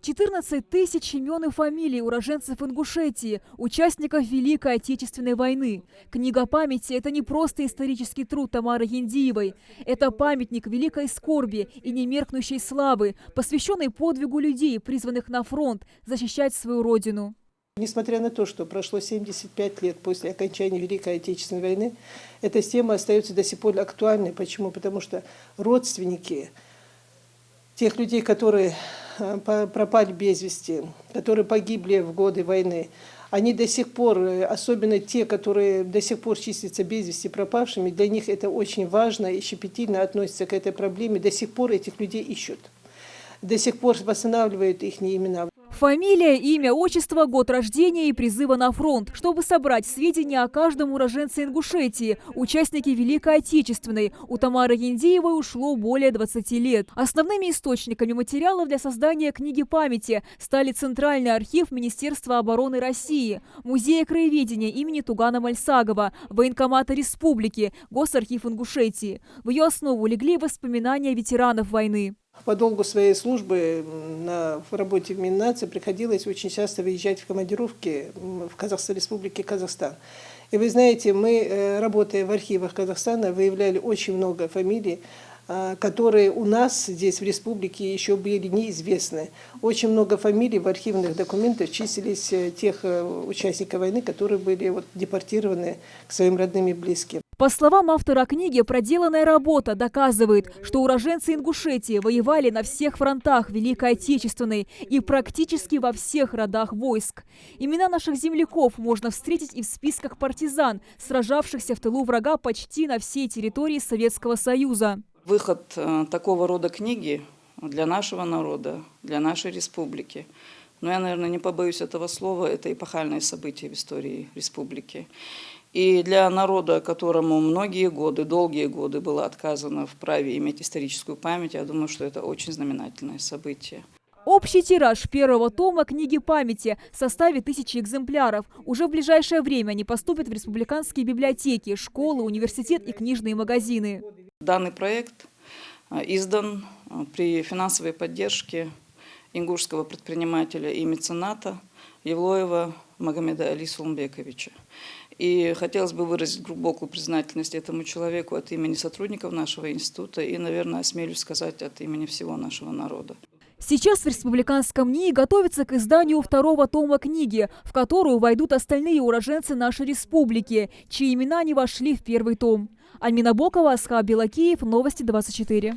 14 тысяч имен и фамилий уроженцев Ингушетии, участников Великой Отечественной войны. Книга памяти – это не просто исторический труд Тамары Яндиевой. Это памятник великой скорби и немеркнущей славы, посвященный подвигу людей, призванных на фронт защищать свою родину. Несмотря на то, что прошло 75 лет после окончания Великой Отечественной войны, эта тема остается до сих пор актуальной. Почему? Потому что родственники тех людей, которые пропали без вести, которые погибли в годы войны, они до сих пор, особенно те, которые до сих пор числятся без вести пропавшими, для них это очень важно и щепетильно относятся к этой проблеме. До сих пор этих людей ищут, до сих пор восстанавливают их имена. Фамилия, имя, отчество, год рождения и призыва на фронт, чтобы собрать сведения о каждом уроженце Ингушетии, участнике Великой Отечественной. У Тамары Яндиевой ушло более 20 лет. Основными источниками материалов для создания книги памяти стали Центральный архив Министерства обороны России, Музей краеведения имени Тугана Мальсагова, Военкомата Республики, Госархив Ингушетии. В ее основу легли воспоминания ветеранов войны. По долгу своей службы в работе в Миннации приходилось очень часто выезжать в командировки в Республике Казахстан. И вы знаете, мы, работая в архивах Казахстана, выявляли очень много фамилий, которые у нас здесь в республике еще были неизвестны. Очень много фамилий в архивных документах числились тех участников войны, которые были депортированы к своим родным и близким. По словам автора книги, проделанная работа доказывает, что уроженцы Ингушетии воевали на всех фронтах Великой Отечественной и практически во всех родах войск. Имена наших земляков можно встретить и в списках партизан, сражавшихся в тылу врага почти на всей территории Советского Союза. Выход такого рода книги для нашего народа, для нашей республики, но я, наверное, не побоюсь этого слова, это эпохальное событие в истории республики. И для народа, которому многие годы, долгие годы было отказано в праве иметь историческую память, я думаю, что это очень знаменательное событие. Общий тираж первого тома книги памяти составит 1000 экземпляров. Уже в ближайшее время они поступят в республиканские библиотеки, школы, университет и книжные магазины. Данный проект издан при финансовой поддержке ингушского предпринимателя и мецената Евлоева Магомеда Али Сулмбековича. И хотелось бы выразить глубокую признательность этому человеку от имени сотрудников нашего института и, наверное, осмелюсь сказать, от имени всего нашего народа. Сейчас в республиканском НИИ готовится к изданию второго тома книги, в которую войдут остальные уроженцы нашей республики, чьи имена не вошли в первый том. Альмина Бокова, Асхаб Белакиев, Новости 24.